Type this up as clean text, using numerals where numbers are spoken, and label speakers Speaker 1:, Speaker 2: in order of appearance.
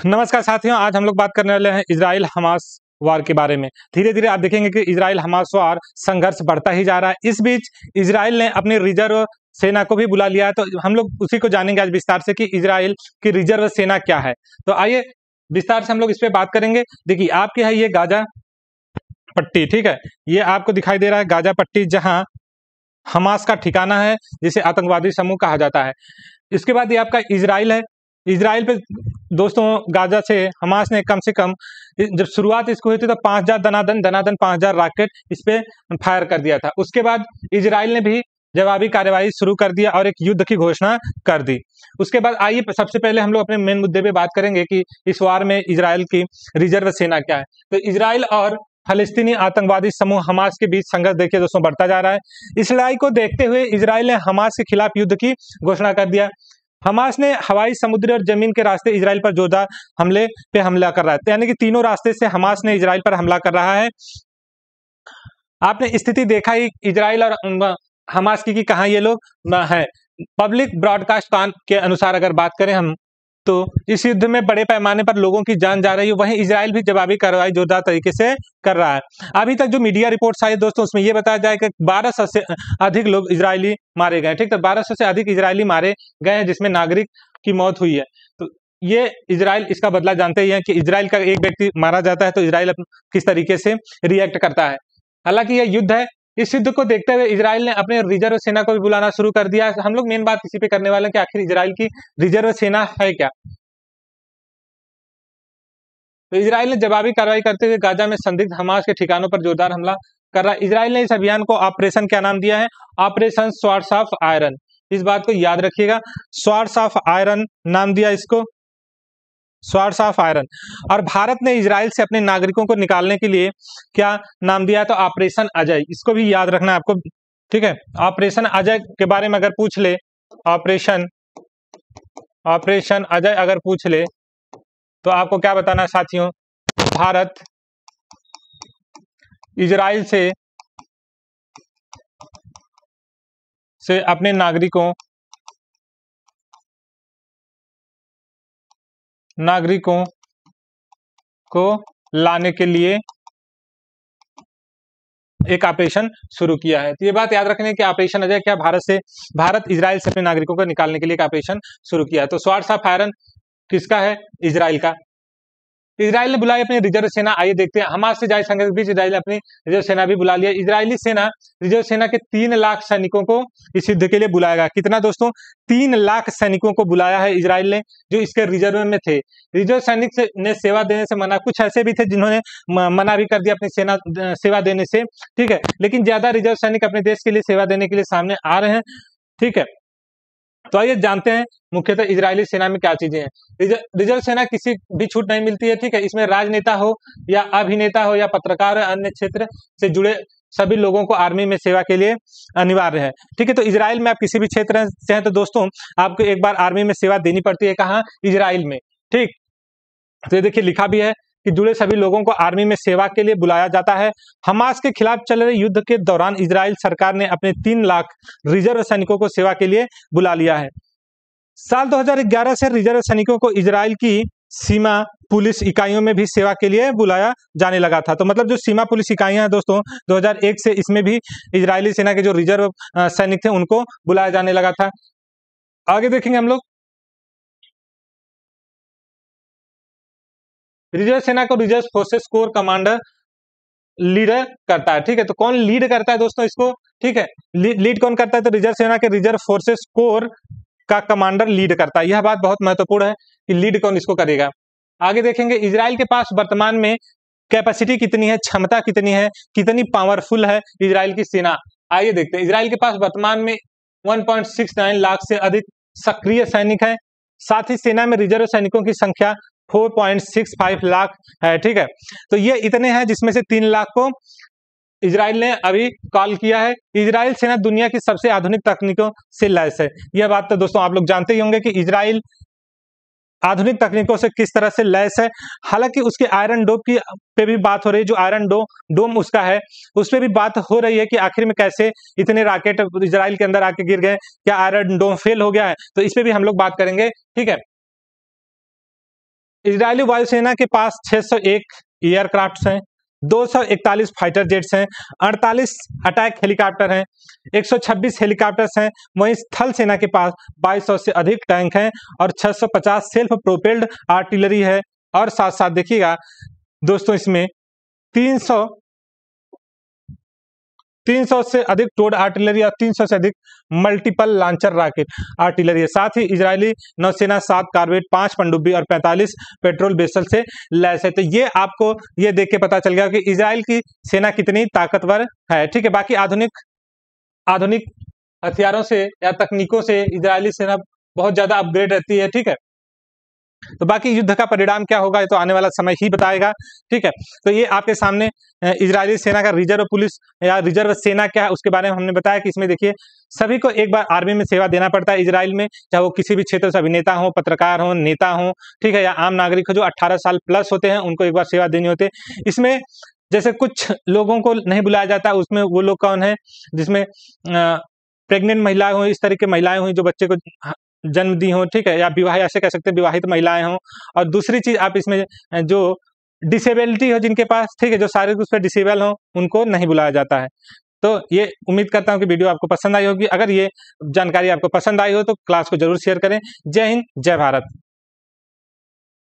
Speaker 1: नमस्कार साथियों, आज हम लोग बात करने वाले हैं इजराइल हमास वार के बारे में। धीरे धीरे आप देखेंगे कि इजराइल हमास वार संघर्ष बढ़ता ही जा रहा है। इस बीच इजराइल ने अपनी रिजर्व सेना को भी बुला लिया है, तो हम लोग उसी को जानेंगे आज विस्तार से कि इजराइल की रिजर्व सेना क्या है। तो आइए विस्तार से हम लोग इस पे बात करेंगे। देखिए, आपके है ये गाजा पट्टी, ठीक है, ये आपको दिखाई दे रहा है गाजा पट्टी, जहां हमास का ठिकाना है, जिसे आतंकवादी समूह कहा जाता है। इसके बाद ये आपका इजराइल है। इजराइल पे दोस्तों गाजा से हमास ने कम से कम, जब शुरुआत इसको हुई थी तो 5000 दनादन 5000 रॉकेट इस पे फायर कर दिया था। उसके बाद इजराइल ने भी जवाबी कार्यवाही शुरू कर दिया और एक युद्ध की घोषणा कर दी। उसके बाद आइए सबसे पहले हम लोग अपने मेन मुद्दे पे बात करेंगे कि इस वार में इजराइल की रिजर्व सेना क्या है। तो इजराइल और फलस्तीनी आतंकवादी समूह हमास के बीच संघर्ष देखिए दोस्तों बढ़ता जा रहा है। इस लड़ाई को देखते हुए इजराइल ने हमास के खिलाफ युद्ध की घोषणा कर दिया। हमास ने हवाई, समुद्री और जमीन के रास्ते इजराइल पर जोरदार हमला कर रहा है, यानी कि तीनों रास्ते से हमास ने इजराइल पर हमला कर रहा है। आपने स्थिति देखा ही इजराइल और हमास की कहाँ ये लोग है। पब्लिक ब्रॉडकास्ट के अनुसार अगर बात करें हम, तो इस युद्ध में बड़े पैमाने पर लोगों की जान जा रही है। वहीं इजराइल भी जवाबी कार्रवाई जोरदार तरीके से कर रहा है। अभी तक जो मीडिया रिपोर्ट्स आई दोस्तों, उसमें यह बताया जाए कि 1200 से अधिक लोग इजरायली मारे गए, ठीक है, 1200 से अधिक इजरायली मारे गए हैं, जिसमें नागरिक की मौत हुई है। तो ये इजराइल इसका बदला जानते ही है कि इजराइल का एक व्यक्ति मारा जाता है तो इजराइल किस तरीके से रिएक्ट करता है। हालांकि यह युद्ध है। इस युद्ध को देखते हुए इजराइल ने अपने रिजर्व सेना को भी बुलाना शुरू कर दिया। हम लोग मेन बात इसी पे करने वाले हैं कि आखिर इजराइल की रिजर्व सेना है क्या। तो इजराइल ने जवाबी कार्रवाई करते हुए गाजा में संदिग्ध हमास के ठिकानों पर जोरदार हमला कर रहा है। इजराइल ने इस अभियान को ऑपरेशन क्या नाम दिया है? Operation swords of iron. इस बात को याद रखिएगा, स्वॉर्ड्स ऑफ आयरन नाम दिया इसको, स्वॉर्ड्स ऑफ आयरन। और भारत ने इजराइल से अपने नागरिकों को निकालने के लिए क्या नाम दिया? तो ऑपरेशन अजय। इसको भी याद रखना है आपको, ठीक है। ऑपरेशन अजय के बारे में अगर पूछ ले, ऑपरेशन अजय अगर पूछ ले तो आपको क्या बताना है साथियों? भारत इजराइल से अपने नागरिकों को लाने के लिए एक ऑपरेशन शुरू किया है। तो ये बात याद रखने की ऑपरेशन अजय क्या, भारत इजराइल से अपने नागरिकों को निकालने के लिए एक ऑपरेशन शुरू किया है। तो स्वॉर्ड्स ऑफ आयरन किसका है? इजराइल का। इजराइल ने बुलाई अपनी रिजर्व सेना। आइए देखते हैं, हमास से जारी संघर्ष के बीच इजराइल ने अपनी रिजर्व सेना भी बुला लिया। इजरायली सेना रिजर्व सेना के 3 लाख सैनिकों को इस युद्ध के लिए बुलाएगा। कितना दोस्तों? 3 लाख सैनिकों को बुलाया है इजराइल ने, जो इसके रिजर्व में थे। रिजर्व सैनिक ने सेवा देने से मना, कुछ ऐसे भी थे जिन्होंने मना भी कर दिया अपनी सेना सेवा देने से, ठीक है, लेकिन ज्यादा रिजर्व सैनिक अपने देश के लिए सेवा देने के लिए सामने आ रहे हैं, ठीक है। तो आइए जानते हैं मुख्यतः इजरायली सेना में क्या चीजें हैं। रिजर्व सेना किसी भी छूट नहीं मिलती है, ठीक है। इसमें राजनेता हो या अभिनेता हो या पत्रकार या अन्य क्षेत्र से जुड़े सभी लोगों को आर्मी में सेवा के लिए अनिवार्य है, ठीक है। तो इजराइल में आप किसी भी क्षेत्र से हैं तो दोस्तों आपको एक बार आर्मी में सेवा देनी पड़ती है। कहाँ? इजराइल में, ठीक। तो ये देखिए लिखा भी है कि जुड़े सभी लोगों को आर्मी में सेवा के लिए बुलाया जाता है। हमास के खिलाफ चल रहे युद्ध के दौरान इजराइल सरकार ने अपने 3 लाख रिजर्व सैनिकों को सेवा के लिए बुला लिया है। साल 2011 से रिजर्व सैनिकों को इजराइल की सीमा पुलिस इकाइयों में भी सेवा के लिए बुलाया जाने लगा था। तो मतलब जो सीमा पुलिस इकाइयां हैं दोस्तों, 2001 से इसमें भी इजरायली सेना के जो रिजर्व सैनिक थे उनको बुलाया जाने लगा था। आगे देखेंगे हम लोग, रिजर्व सेना को reserve forces core commander leader करता है, ठीक है। तो कौन लीड करता है दोस्तों इसको? ठीक है, लीड कौन करता है? तो रिजर्व सेना के रिजर्व फोर्सेस कोर का कमांडर लीड करता है। यह बात बहुत महत्वपूर्ण है कि लीड कौन इसको करेगा। आगे देखेंगे, इजराइल के पास वर्तमान में कैपेसिटी कितनी है, क्षमता कितनी है, कितनी पावरफुल है इजराइल की सेना। आइए देखते हैं, इजराइल के पास वर्तमान में 1.69 लाख से अधिक सक्रिय सैनिक है। साथ ही सेना में रिजर्व सैनिकों की संख्या 4.65 लाख है, ठीक है। तो ये इतने हैं, जिसमें से 3 लाख को इजराइल ने अभी कॉल किया है। इजराइल सेना दुनिया की सबसे आधुनिक तकनीकों से लैस है। यह बात तो दोस्तों आप लोग जानते ही होंगे कि इजराइल आधुनिक तकनीकों से किस तरह से लैस है। हालांकि उसके आयरन डोम की पे भी बात हो रही है, जो आयरन डोम उसका है, उस पर भी बात हो रही है कि आखिर में कैसे इतने रॉकेट इजराइल के अंदर आके गिर गए, क्या आयरन डोम फेल हो गया है। तो इस पे भी हम लोग बात करेंगे, ठीक है। इजरायली वायुसेना के पास 601 एयरक्राफ्ट हैं, 241 फाइटर जेट्स हैं, 48 अटैक हेलीकॉप्टर हैं, 126 हेलीकॉप्टर्स हैं। वहीं स्थल सेना के पास 2200 से अधिक टैंक हैं और 650 सेल्फ प्रोपेल्ड आर्टिलरी है। और साथ साथ देखिएगा दोस्तों, इसमें 300 से अधिक टोड आर्टिलरी और 300 से अधिक मल्टीपल लॉन्चर रॉकेट आर्टिलरी है। साथ ही इजरायली नौसेना 7 कॉर्वेट, 5 पनडुब्बी और 45 पेट्रोल वेसल से लैस है। तो ये आपको ये देख के पता चल गया कि इजराइल की सेना कितनी ताकतवर है। ठीक है, बाकी आधुनिक हथियारों से या तकनीकों से इजरायली सेना बहुत ज्यादा अपग्रेड रहती है। ठीक है, तो बाकी युद्ध का परिणाम क्या होगा ये तो आने वाला समय ही बताएगा। ठीक है, तो ये आपके सामने इजरायली सेना का रिजर्व पुलिस या रिजर्व सेना क्या है उसके बारे में हमने बताया कि इसमें देखिए सभी को एक बार आर्मी में सेवा देना पड़ता है इजराइल में, चाहे वो किसी भी क्षेत्र से अभिनेता हो, पत्रकार हो, नेता हो, ठीक है, या आम नागरिक हो जो 18 साल प्लस होते हैं उनको एक बार सेवा देनी होती है। इसमें जैसे कुछ लोगों को नहीं बुलाया जाता, उसमें वो लोग कौन है जिसमें प्रेग्नेंट महिलाएं हो, इस तरह की महिलाएं हुई जो बच्चे को जन्म दी हो, ठीक है, या विवाहित, ऐसे कह सकते हैं विवाहित महिलाएं हों। और दूसरी चीज आप इसमें जो डिसेबिलिटी हो जिनके पास, ठीक है, जो शारीरिक रूप से डिसेबल हो उनको नहीं बुलाया जाता है। तो ये उम्मीद करता हूं कि वीडियो आपको पसंद आई होगी। अगर ये जानकारी आपको पसंद आई हो तो क्लास को जरूर शेयर करें। जय हिंद, जय भारत।